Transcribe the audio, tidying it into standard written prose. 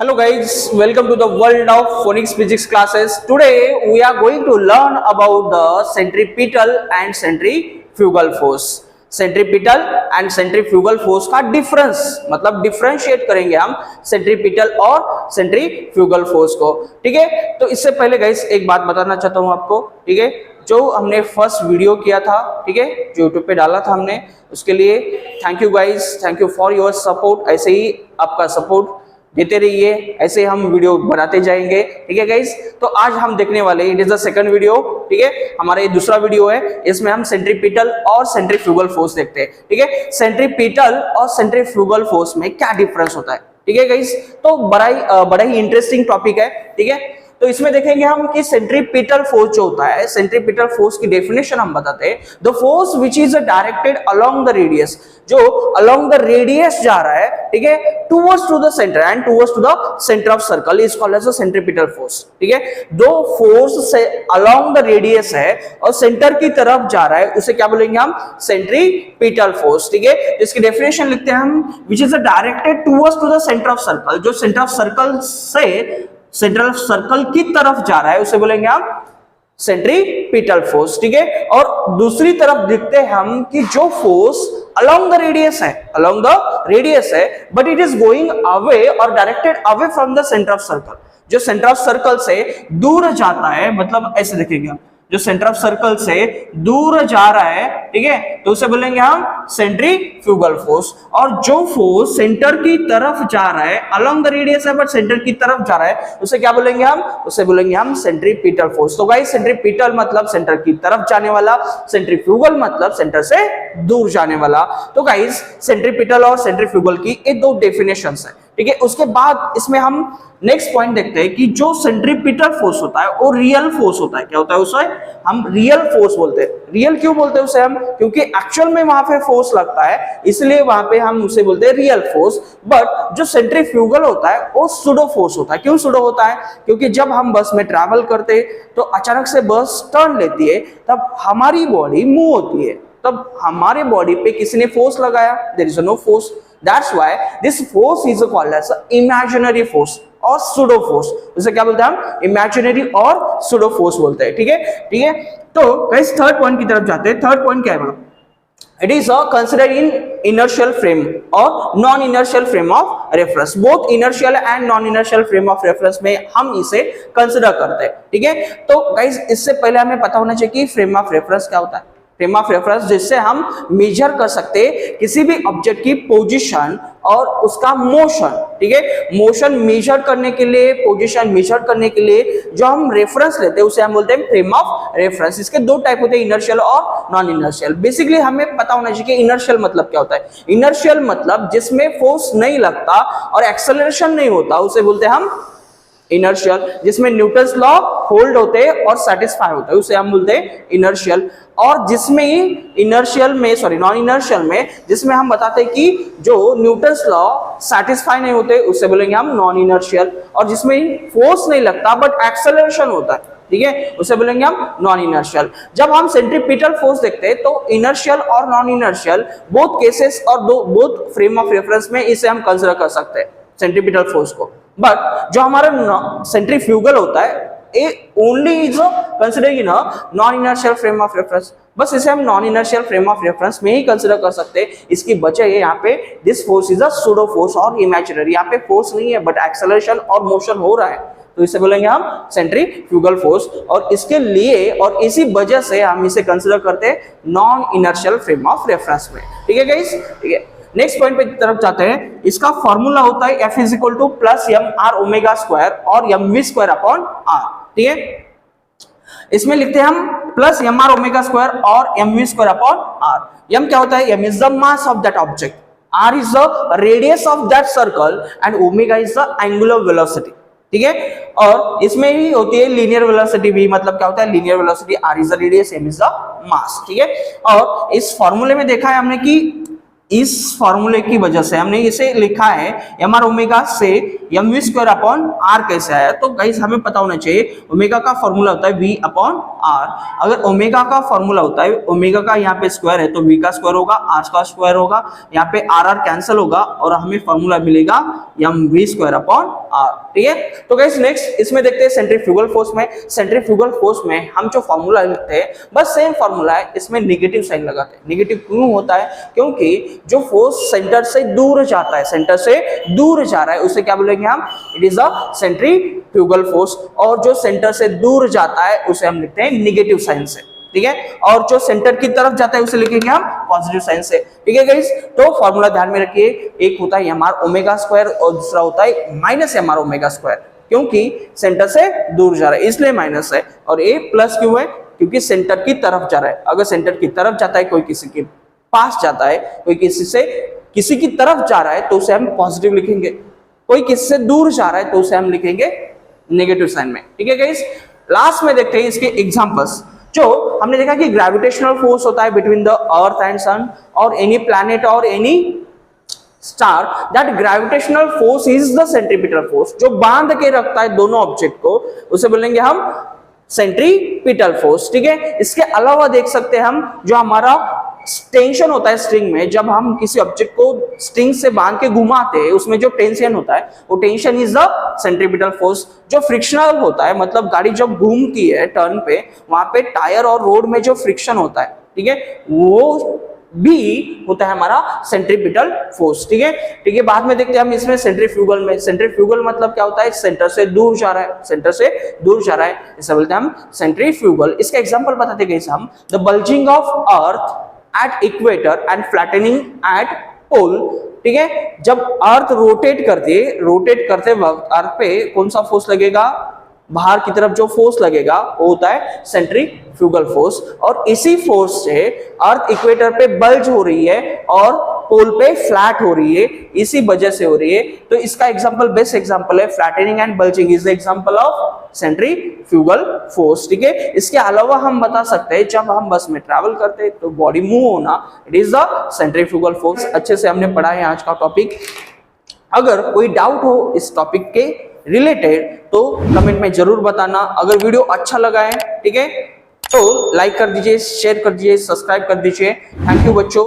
Hello guys, welcome to the world of phonics physics classes. Today we are going to learn about the centripetal and centrifugal force. Centripetal and centrifugal force का difference मतलब differentiate करेंगे हम centripetal और centrifugal force को। ठीक है, तो इससे पहले गाइस एक बात बताना चाहता हूं आपको। ठीक है, जो हमने फर्स्ट वीडियो किया था, ठीक है, जो यूट्यूब पे डाला था हमने, उसके लिए thank you guys, thank you for your support. ऐसे ही आपका सपोर्ट देते रहिए, ऐसे हम वीडियो बनाते जाएंगे। ठीक है गाइस, तो आज हम देखने वाले, it is the second video. ठीक है, हमारा ये दूसरा वीडियो है, इसमें हम सेंट्रीपिटल और सेंट्रीफ्यूगल फोर्स देखते हैं। ठीक है, सेंट्रीपिटल और सेंट्रीफ्यूगल फोर्स में क्या डिफरेंस होता है। ठीक है गाइस, तो बड़ा ही इंटरेस्टिंग टॉपिक है। ठीक है, तो इसमें देखेंगे हम कि सेंट्रीपिटल फोर्स जो होता है, सेंट्रीपिटल फोर्स की डेफिनेशन हम बताते हैं, the force which is directed along the radius, जो अलोंग द रेडियस जा रहा है, ठीक है, towards to the centre and towards to the centre of circle is called as the centripetal force. ठीक है, दो फोर्स से अलोंग द रेडियस है और सेंटर की तरफ जा रहा है, उसे क्या बोलेंगे हम, सेंट्रीपिटल फोर्स। ठीक है, इसकी डेफिनेशन लिखते हैं हम, which is directed towards to the centre of circle, जो सेंटर ऑफ सर्कल से सेंटर ऑफ सर्कल की तरफ जा रहा है, उसे बोलेंगे हम सेंट्रीपिटल फोर्स। ठीक है, और दूसरी तरफ देखते हैं हम कि जो फोर्स अलोंग द रेडियस है, अलोंग द रेडियस है, but it is going away और directed away from the centre of circle, जो सेंटर ऑफ सर्कल से दूर जाता है, मतलब ऐसे देखेंगे हम, जो सेंटर ऑफ सर्कल से दूर जा रहा है, ठीक है, तो उसे बोलेंगे हम सेंट्रीफ्यूगल फोर्स। और जो फोर्स सेंटर की तरफ जा रहा है, अलोंग द रेडियस है बट सेंटर की तरफ जा रहा है, उसे क्या बोलेंगे हम, उसे बोलेंगे हम सेंट्रीपिटल फोर्स। तो गाइस, सेंट्रीपिटल मतलब सेंटर की तरफ जाने वाला, सेंट्रीफ्यूगल मतलब सेंटर से दूर जाने वाला। तो गाइस, सेंट्रीपिटल और सेंट्रीफ्यूगल की ये दो डेफिनेशंस है। ठीक है, उसके बाद इसमें हम नेक्स्ट पॉइंट देखते हैं कि जो सेंट्रीपिटल फोर्स होता है वो रियल फोर्स होता है। क्या होता है, उसे हम रियल फोर्स बोलते हैं। रियल क्यों बोलते हैं उसे हम, क्योंकि एक्चुअल में वहां पे फोर्स लगता है, इसलिए वहां पे हम उसे बोलते हैं रियल फोर्स। बट जो सेंट्रीफ्यूगल होता है वो सूडो फोर्स होता है। क्यों सूडो होता है, क्योंकि जब हम बस में ट्रैवल करते हैं तो अचानक से बस टर्न लेती है, तब हमारी बॉडी मूव होती है, तब हमारे बॉडी पे किसी ने फोर्स लगाया, there is no force, that's why this force is called as imaginary force और सूडो फोर्स। उसे क्या बोलते हैं हम, इमेजिनरी और सूडो फोर्स बोलते हैं। ठीक है, ठीक है, तो गाइस थर्ड पॉइंट की तरफ जाते हैं। थर्ड पॉइंट क्या है, it is considered in inertial frame और non inertial frame of reference. Both inertial and non inertial frame of reference में हम इसे कंसिडर करते हैं। ठीक है, तो गाइस इससे पहले हमें पता होना चाहिए कि फ्रेम ऑफ रेफरेंस क्या होता है। फ्रेम ऑफ रेफरेंस जिससे हम मेजर कर सकते हैं किसी भी ऑब्जेक्ट की पोजीशन और उसका मोशन। ठीक है, मोशन मेजर करने के लिए, पोजीशन मेजर करने के लिए जो हम रेफरेंस लेते हैं उसे हम बोलते हैं फ्रेम ऑफ रेफरेंस। इसके दो टाइप होते हैं, इनर्शियल और नॉन इनर्शियल। बेसिकली हमें पता होना चाहिए कि इनर्शियल मतलब क्या होता है। इनर्शियल मतलब जिसमें फोर्स नहीं लगता और एक्सेलरेशन नहीं होता, उसे बोलते हैं हम इनर्शियल। जिसमें न्यूटन्स लॉ होल्ड होते हैं और सेटिस्फाई होते हैं, उसे हम बोलते हैं इनर्शियल। और जिसमें इनर्शियल में, सॉरी नॉन इनर्शियल में, जिसमें हम बताते हैं कि जो न्यूटन्स लॉ सेटिस्फाई नहीं होते, उसे बोलेंगे हम नॉन इनर्शियल। और जिसमें फोर्स नहीं लगता बट एक्सेलरेशन होता है, ठीक है, उसे बोलेंगे हम नॉन इनर्शियल। जब हम सेंट्रीपिटल फोर्स देखते हैं तो इनर्शियल और नॉन इनर्शियल बोथ केसेस और बोथ फ्रेम ऑफ रेफरेंस में इसे हम कंसीडर कर सकते हैं सेंट्रीपिटल फोर्स को। बट जो हमारा सेंट्रीफ्यूगल होता है only is consider in non inertial frame of reference. बस इसे हम non inertial frame of reference में ही कंसिडर कर सकते हैं। इसकी वजह है यहाँ पे this force is a pseudo force और इमेजिनरी। यहाँ पे फोर्स नहीं है बट एक्सेलरेशन और मोशन हो रहा है, तो इसे बोलेंगे हम सेंट्रीफ्यूगल फोर्स। और इसके लिए और इसी वजह से हम इसे कंसिडर करते हैं non inertial frame of reference में। ठीक है गाइस, ठीक है, नेक्स्ट पॉइंट पे तरफ जाते हैं। इसका फॉर्मूला होता है F is equal to plus M R omega square और M V square upon R. ठीक है, इसमें लिखते हैं हम plus M R omega square और M V square upon R. M क्या होता है, M is the mass of that object, R is the radius of that circle and omega is the angular velocity. ठीक है, और इसमें ही होती है लीनियर वेलोसिटी भी। मतलब क्या होता है, linear velocity, R is the radius, M is the mass. ठीक है, और इस फॉर्मूले में देखा है हमने कि इस फॉर्मूले की वजह से हमने इसे लिखा है एम आर ओमेगा से M V square upon R कैसे आया। तो गाइस हमें पता होना चाहिए ओमेगा का फॉर्मूला होता है वी अपॉन आर। अगर ओमेगा का फॉर्मूला होता है ओमेगा का यहाँ पे स्क्वायर है तो वी का स्क्वायर होगा, आर का स्क्वायर होगा, यहाँ पे आर आर कैंसिल होगा और हमें फॉर्मूला मिलेगा M V square upon R. ठीक है, तो गाइस नेक्स्ट इसमें देखते हैं सेंट्रीफ्यूगल फोर्स में। सेंट्रीफ्यूगल फोर्स में हम जो फॉर्मूला लिखते हैं बस सेम फॉर्मूला है, इसमें नेगेटिव साइन लगाते हैं। नेगेटिव क्यों होता है? क्योंकि जो फोर्स सेंटर से दूर जाता है, सेंटर से दूर जा रहा है, उसे क्या बोलेंगे हम? It is a centrifugal force. और जो सेंटर से दूर जाता है उसे हम लिखते हैं नेगेटिव साइन से। ठीक है, और जो सेंटर की तरफ जाता है उसे लिखेंगे हम पॉजिटिव साइन से। ठीक है गाइस, तो फॉर्मूला ध्यान में रखिए, एक होता है एम आर ओमेगा स्क्वायर और दूसरा होता है minus M R omega square. क्योंकि सेंटर से दूर जा रहा है इसलिए माइनस है, और ए प्लस क्यों है? क्योंकि सेंटर की तरफ जा रहा है। अगर सेंटर की तरफ जाता है, कोई किसी के पास जाता है, कोई किसी की तरफ जा रहा है तो उसे हम पॉजिटिव लिखेंगे, कोई किसी से दूर जा रहा है तो उसे हम लिखेंगे नेगेटिव साइन में। ठीक है गाइस, लास्ट में देखते हैं इसके एग्जांपल्स। जो हमने देखा कि ग्रेविटेशनल फोर्स होता है बिटवीन द अर्थ एंड सन और एनी प्लैनेट और any star, that gravitational force is the centripetal force. जो बांध के रखता है दोनों ऑब्जेक्ट को उसे बोलेंगे हम सेंट्रीपिटल फोर्स। ठीक है, इसके अलावा देख सकते हैं हम जो हमारा टेंशन होता है स्ट्रिंग में, जब हम किसी ऑब्जेक्ट को स्ट्रिंग से बांध के घुमाते हैं उसमें जो टेंशन होता है वो tension is the centripetal force. जो फ्रिक्शनल होता है, मतलब गाड़ी जब घूमती है टर्न पे, वहां पे टायर और रोड में जो फ्रिक्शन होता है, ठीक है, वो भी होता है हमारा सेंट्रीपिटल फोर्स। ठीक है, ठीक है, बाद में देखते हैं हम इसमें सेंट्रीफ्यूगल में। सेंट्रीफ्यूगल मतलब क्या होता है? सेंटर से दूर जा रहा है, सेंटर से दूर जा रहा है, इसे बोलते हैं हम सेंट्रीफ्यूगल। इसका एग्जांपल बताते गए हम, the bulging of earth at equator and flattening at pole. ठीक है, जब अर्थ रोटेट करते वक्त अर्थ पे कौन सा फोर्स लगेगा? बाहर की तरफ जो फोर्स लगेगा वो होता है सेंट्रीफ्यूगल फोर्स। और इसी फोर्स से अर्थ इक्वेटर पे बल्ज हो रही है और पोल पे फ्लैट हो रही है, इसी वजह से हो रही है। तो इसका एग्जांपल, बेस्ट एग्जांपल है flattening and bulging is the example of centrifugal force. ठीक है, इसके अलावा हम बता सकते हैं जब हम बस में ट्रैवल करते हैं तो बॉडी मूव होना, it is the centrifugal force. अच्छे से हमने पढ़ा है आज का टॉपिक। अगर कोई डाउट हो इस टॉपिक के रिलेटेड तो कमेंट में जरूर बताना। अगर वीडियो अच्छा लगा है, ठीक है, तो लाइक कर दीजिए, शेयर कर दीजिए, सब्सक्राइब कर दीजिए। थैंक यू बच्चों।